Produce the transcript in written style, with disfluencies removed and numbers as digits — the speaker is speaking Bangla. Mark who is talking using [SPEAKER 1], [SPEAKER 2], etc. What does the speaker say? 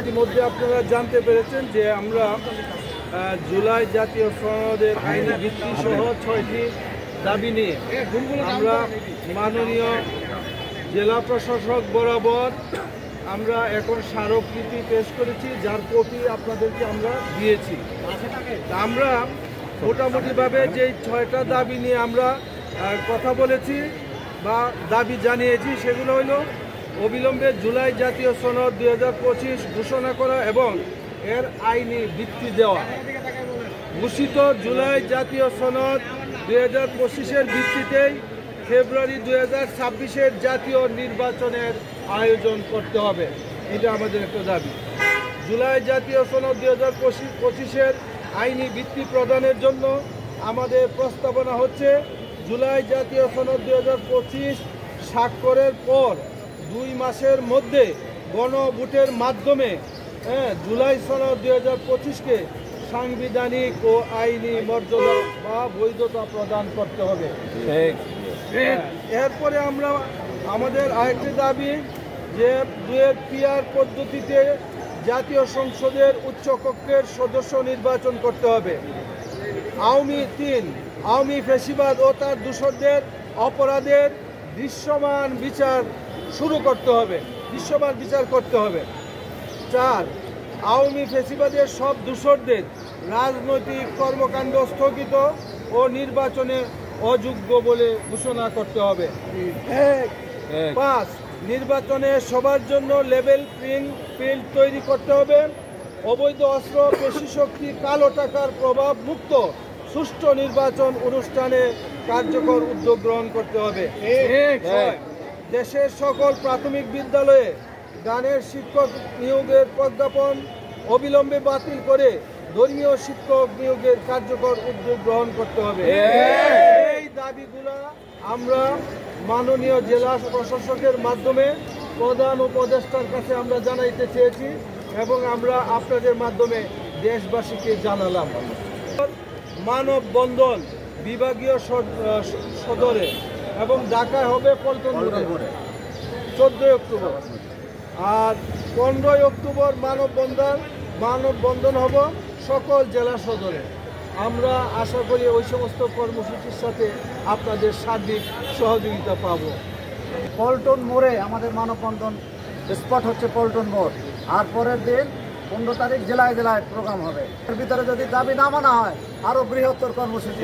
[SPEAKER 1] ইতিমধ্যে আপনারা জানতে পেরেছেন যে আমরা জুলাই জাতীয় সনদের আইনি ভিত্তি সহ 6টি দাবি নিয়ে আমরা মাননীয় জেলা প্রশাসক বরাবর আমরা এখন স্মারকলিপি পেশ করেছি, যার কপি আপনাদেরকে আমরা দিয়েছি। আমরা মোটামুটিভাবে যেই 6টা দাবি নিয়ে আমরা কথা বলেছি বা দাবি জানিয়েছি, সেগুলো হলো অবিলম্বে জুলাই জাতীয় সনদ 2025 ঘোষণা করা এবং এর আইনি ভিত্তি দেওয়া, ঘোষিত জুলাই জাতীয় সনদ 2025-এর ভিত্তিতেই ফেব্রুয়ারি 2026-এর জাতীয় নির্বাচনের আয়োজন করতে হবে। এটা আমাদের একটা দাবি। জুলাই জাতীয় সনদ 2025-এর আইনি ভিত্তি প্রদানের জন্য আমাদের প্রস্তাবনা হচ্ছে জুলাই জাতীয় সনদ 2025 স্বাক্ষরের পর 2 মাসের মধ্যে গণভোটের মাধ্যমে জুলাই সনদ 2025-কে সাংবিধানিক ও আইনি মর্যাদা বা বৈধতা প্রদান করতে হবে। এরপরে আমরা আমাদের আরেকটি দাবি যে দুয়ের পিআর পদ্ধতিতে জাতীয় সংসদের উচ্চকক্ষের সদস্য নির্বাচন করতে হবে। আওয়ামী ফ্যাসিবাদ ও তার দূষরদের অপরাধের দৃশ্যমান বিচার করতে হবে। 4, আওয়ামী ফ্যাসিবাদের সব দূষরদের রাজনৈতিক কর্মকাণ্ড স্থগিত ও নির্বাচনে অযোগ্য বলে ঘোষণা করতে হবে। 5, নির্বাচনে সবার জন্য লেভেল প্লেইং ফিল্ড তৈরি করতে হবে। অবৈধ অস্ত্র, পেশিশক্তি, কালো টাকার প্রভাব মুক্ত সুষ্ঠু নির্বাচন অনুষ্ঠানে কার্যকর উদ্যোগ গ্রহণ করতে হবে। দেশের সকল প্রাথমিক বিদ্যালয়ে গানের শিক্ষক নিয়োগের প্রজ্ঞাপন অবিলম্বে বাতিল করে ধর্মীয় শিক্ষক নিয়োগের কার্যকর উদ্যোগ গ্রহণ করতে হবে। এই দাবিগুলা আমরা মাননীয় জেলা প্রশাসকের মাধ্যমে প্রধান উপদেষ্টার কাছে আমরা জানাইতে চেয়েছি এবং আমরা আপনাদের মাধ্যমে দেশবাসীকে জানালাম। মানববন্ধন বিভাগীয় সদরে এবং ঢাকায় হবে পল্টন মোড়ে 14 অক্টোবর, আর 15 অক্টোবর মানববন্ধন হবে সকল জেলা সদরে। আমরা আশা করি ওই সমস্ত কর্মসূচির সাথে আপনাদের সার্বিক সহযোগিতা পাব।
[SPEAKER 2] পল্টন মোড়ে আমাদের মানববন্ধন স্পট হচ্ছে পল্টন মোড়, আর পরের দিন 15 তারিখ জেলায় জেলায় প্রোগ্রাম হবে। এর ভিতরে যদি দাবি না মানা হয় আরো বৃহত্তর কর্মসূচি